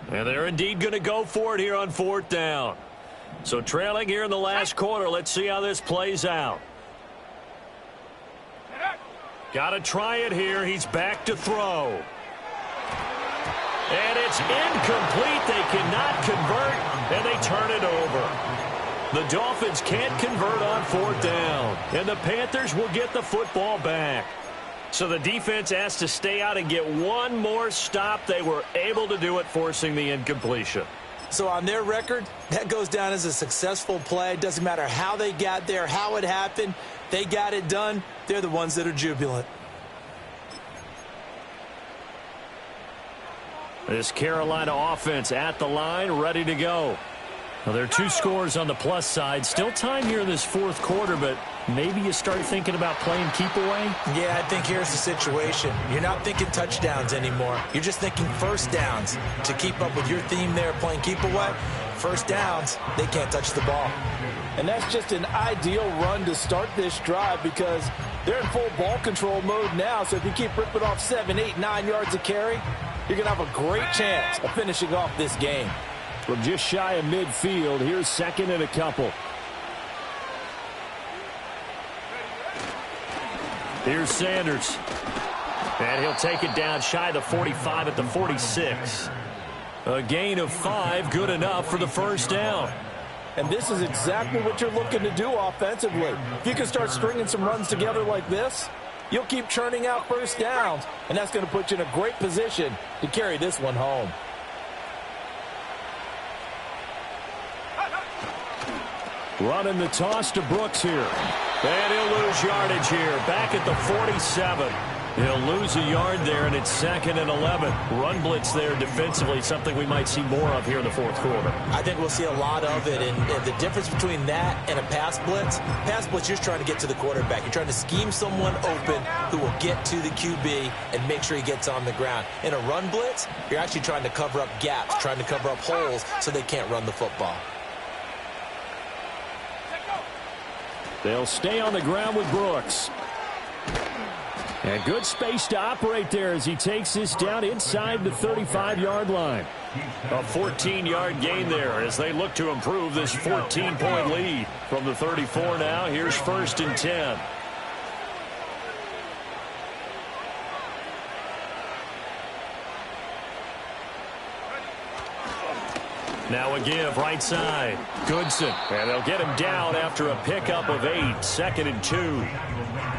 And they're indeed going to go for it here on 4th down. So trailing here in the last quarter, let's see how this plays out. Got to try it here. He's back to throw. And it's incomplete. They cannot convert, and they turn it over. The Dolphins can't convert on 4th down, and the Panthers will get the football back. So the defense has to stay out and get one more stop. They were able to do it, forcing the incompletion. So on their record, that goes down as a successful play. Doesn't matter how they got there, how it happened. They got it done. They're the ones that are jubilant. This Carolina offense at the line, ready to go. Well, there are 2 scores on the plus side. Still time here in this fourth quarter, but maybe you start thinking about playing keep away? Yeah, I think here's the situation. You're not thinking touchdowns anymore. You're just thinking first downs. To keep up with your theme there, playing keep away, first downs, they can't touch the ball. And that's just an ideal run to start this drive because they're in full ball control mode now. So if you keep ripping off 7, 8, 9 yards of carry, you're going to have a great chance of finishing off this game. From just shy of midfield, here's second and a couple. Here's Sanders. And he'll take it down shy of the 45 at the 46. A gain of 5, good enough for the first down. And this is exactly what you're looking to do offensively. If you can start stringing some runs together like this, you'll keep churning out first downs, and that's going to put you in a great position to carry this one home. Running the toss to Brooks here. And he'll lose yardage here, back at the 47. He'll lose a yard there, and it's 2nd and 11. Run blitz there defensively, something we might see more of here in the fourth quarter. I think we'll see a lot of it, and the difference between that and a pass blitz, you're just trying to get to the quarterback. You're trying to scheme someone open who will get to the QB and make sure he gets on the ground. In a run blitz, you're actually trying to cover up gaps, trying to cover up holes so they can't run the football. They'll stay on the ground with Brooks. And good space to operate there as he takes this down inside the 35-yard line. A 14-yard gain there as they look to improve this 14-point lead. From the 34 now, here's 1st and 10. Now a give right side. Goodson. And they'll get him down after a pickup of 8. 2nd and 2.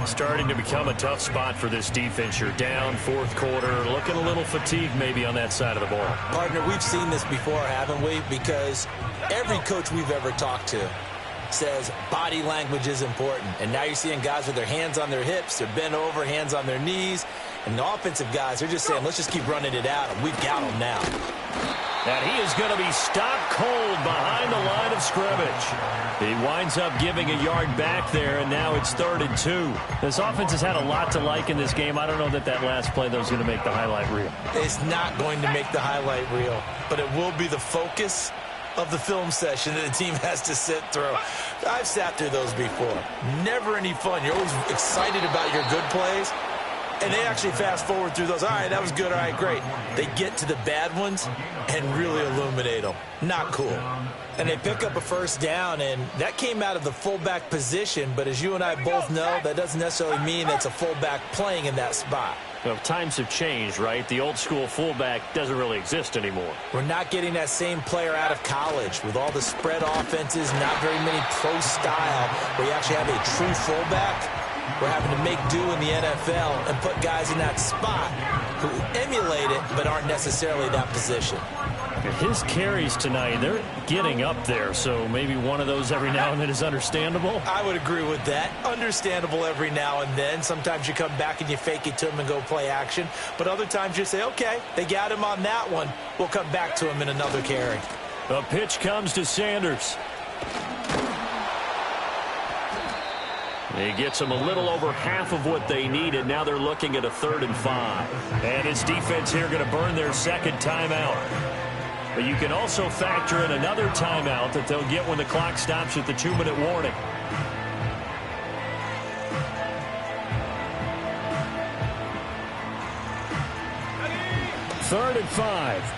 Starting to become a tough spot for this defense. You're down fourth quarter. Looking a little fatigued maybe on that side of the ball. Partner, we've seen this before, haven't we? Because every coach we've ever talked to says body language is important. And now you're seeing guys with their hands on their hips. They're bent over, hands on their knees. And the offensive guys, they're just saying, let's just keep running it out. And we've got them now. And he is going to be stopped cold behind the line of scrimmage. He winds up giving a yard back there, and now it's 3rd and 2. This offense has had a lot to like in this game. I don't know that last play, though, is going to make the highlight reel. It's not going to make the highlight reel, but it will be the focus of the film session that the team has to sit through. I've sat through those before. Never any fun. You're always excited about your good plays. And they actually fast forward through those. All right, that was good. All right, great. They get to the bad ones and really illuminate them. Not cool. And they pick up a first down, and that came out of the fullback position. But as you and I both know, that doesn't necessarily mean it's a fullback playing in that spot. Well, times have changed, right? The old school fullback doesn't really exist anymore. We're not getting that same player out of college with all the spread offenses, not very many pro style, where you actually have a true fullback. We're having to make do in the NFL and put guys in that spot who emulate it but aren't necessarily that position. His carries tonight, they're getting up there, so maybe one of those every now and then is understandable. I would agree with that. Understandable every now and then. Sometimes you come back and you fake it to him and go play action. But other times you say, okay, they got him on that one. We'll come back to him in another carry. The pitch comes to Sanders. He gets them a little over half of what they needed. Now they're looking at a 3rd and 5. And his defense here going to burn their second timeout. But you can also factor in another timeout that they'll get when the clock stops at the 2-minute warning. Third and 5.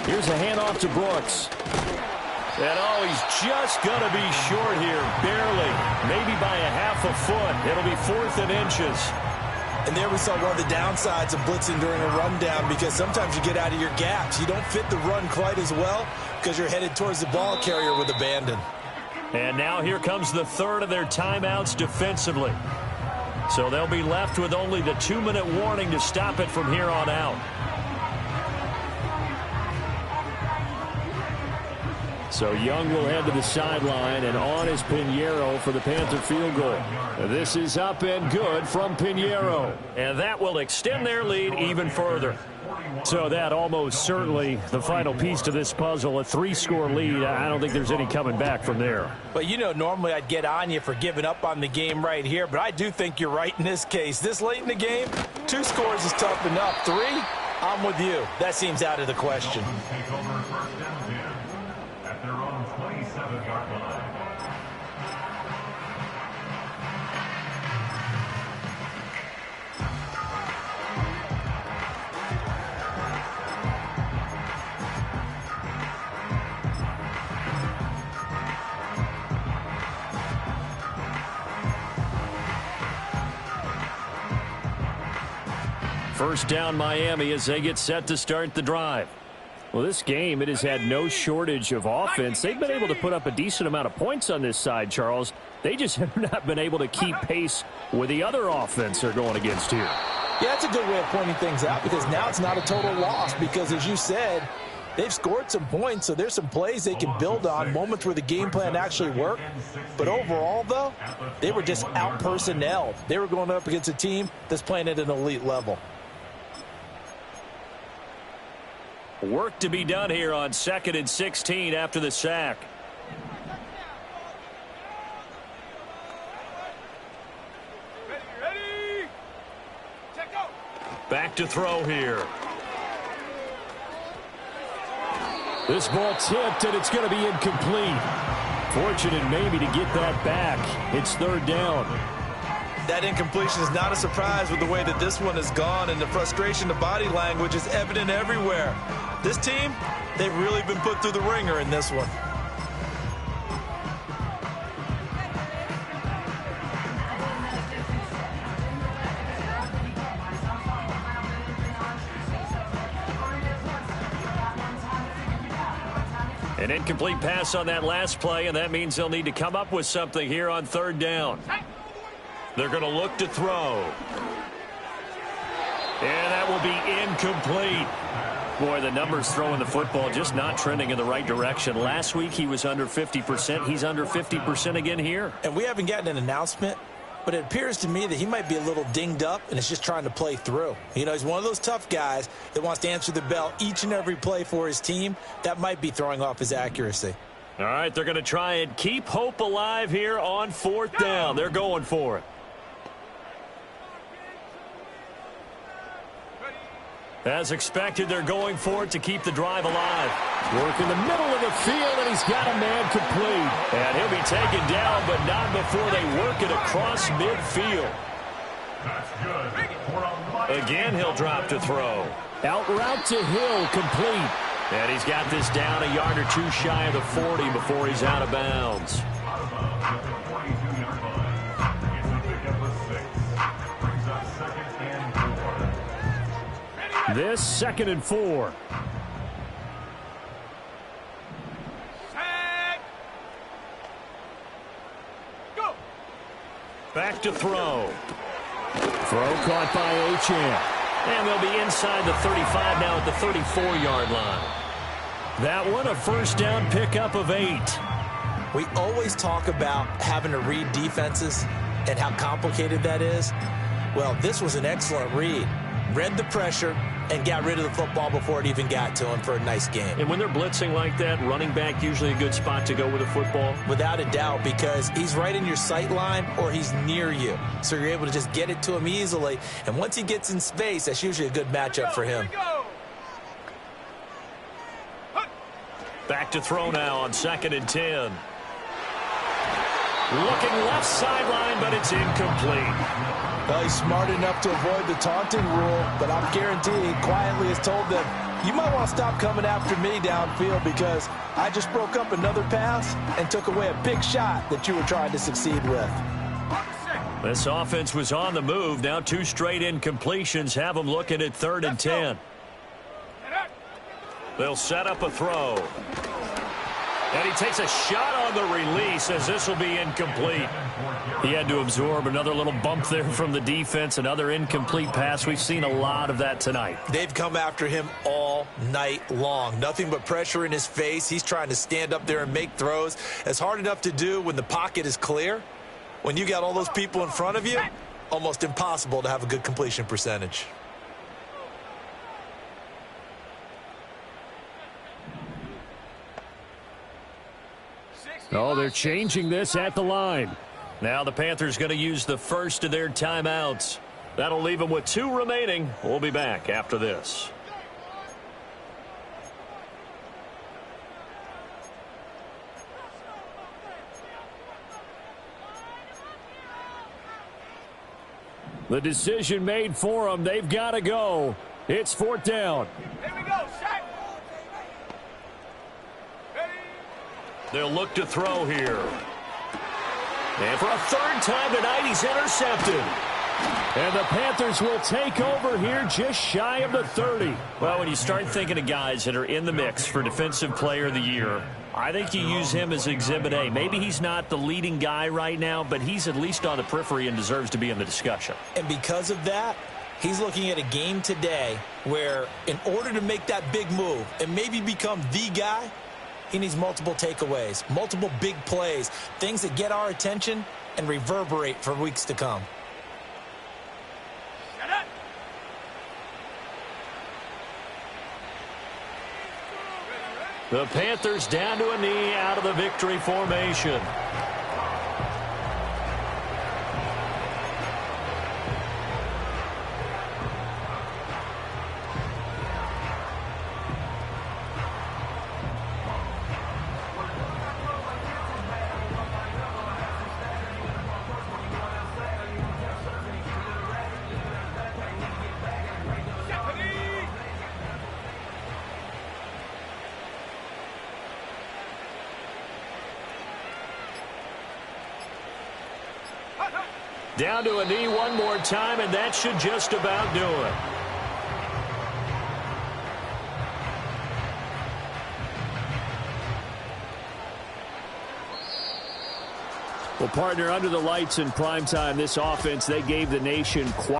Here's a handoff to Brooks. And oh, he's just going to be short here, barely, maybe by a half a foot. It'll be 4th and inches. And there we saw one of the downsides of blitzing during a rundown, because sometimes you get out of your gaps. You don't fit the run quite as well because you're headed towards the ball carrier with abandon. And now here comes the 3rd of their timeouts defensively. So they'll be left with only the 2-minute warning to stop it from here on out. So Young will head to the sideline, and on is Pinheiro for the Panther field goal. This is up and good from Pinheiro. And that will extend their lead even further. So that almost certainly the final piece to this puzzle, a 3-score lead. I don't think there's any coming back from there. But, you know, normally I'd get on you for giving up on the game right here, but I do think you're right in this case. This late in the game, 2 scores is tough enough. 3, I'm with you. That seems out of the question. First down Miami as they get set to start the drive. Well, this game, it has had no shortage of offense. They've been able to put up a decent amount of points on this side, Charles. They just have not been able to keep pace with the other offense they're going against here. Yeah, that's a good way of pointing things out, because now it's not a total loss, because as you said, they've scored some points, so there's some plays they can build on, moments where the game plan actually worked. But overall, though, they were just out-personnelled. They were going up against a team that's playing at an elite level. Work to be done here on 2nd and 16 after the sack. Ready. Check go. Back to throw here. This ball tipped, and it's going to be incomplete. Fortunate maybe to get that back. It's 3rd down. That incompletion is not a surprise with the way that this one has gone, and the frustration, the body language is evident everywhere. This team, they've really been put through the ringer in this one. An incomplete pass on that last play, and that means they'll need to come up with something here on 3rd down. They're going to look to throw. And that will be incomplete. Boy, the numbers throwing the football just not trending in the right direction. Last week he was under 50%. He's under 50% again here. And we haven't gotten an announcement, but it appears to me that he might be a little dinged up and is just trying to play through. You know, he's one of those tough guys that wants to answer the bell each and every play for his team. That might be throwing off his accuracy. All right, they're going to try and keep hope alive here on 4th down. They're going for it. As expected, they're going for it to keep the drive alive. Work in the middle of the field, and he's got a man complete. And he'll be taken down, but not before they work it across midfield. Again, he'll drop to throw. Out route to Hill, complete. And he's got this down a yard or two shy of the 40 before he's out of bounds. This 2nd and 4. Go. Back to throw. Throw caught by Achane. And they'll be inside the 35 now at the 34-yard line. That one a 1st down pickup of 8. We always talk about having to read defenses and how complicated that is. Well, this was an excellent read. Read the pressure and got rid of the football before it even got to him for a nice game. And when they're blitzing like that, running back usually a good spot to go with a football? Without a doubt, because he's right in your sight line or he's near you. So you're able to just get it to him easily. And once he gets in space, that's usually a good matchup for him. Back to throw now on 2nd and 10. Looking left sideline, but it's incomplete. Well, he's smart enough to avoid the taunting rule, but I'm guaranteeing quietly has told them, you might want to stop coming after me downfield because I just broke up another pass and took away a big shot that you were trying to succeed with. This offense was on the move. Now 2 straight incompletions have them looking at 3rd and 10. They'll set up a throw. And he takes a shot on the release as this will be incomplete. He had to absorb another little bump there from the defense, another incomplete pass. We've seen a lot of that tonight. They've come after him all night long. Nothing but pressure in his face. He's trying to stand up there and make throws. It's hard enough to do when the pocket is clear. When you got all those people in front of you, almost impossible to have a good completion percentage. Oh, they're changing this at the line. Now the Panthers going to use the first of their timeouts. That'll leave them with 2 remaining. We'll be back after this. The decision made for them. They've got to go. It's 4th down. Here we go. Set. Ready. They'll look to throw here. And for a 3rd time tonight, he's intercepted. And the Panthers will take over here just shy of the 30. Well, when you start thinking of guys that are in the mix for Defensive Player of the Year, I think you use him as Exhibit A. Maybe he's not the leading guy right now, but he's at least on the periphery and deserves to be in the discussion. And because of that, he's looking at a game today where in order to make that big move and maybe become the guy, he needs multiple takeaways, multiple big plays, things that get our attention and reverberate for weeks to come. The Panthers down to a knee out of the victory formation. Down to a knee one more time, and that should just about do it. Well, partner, under the lights in primetime, this offense, they gave the nation quite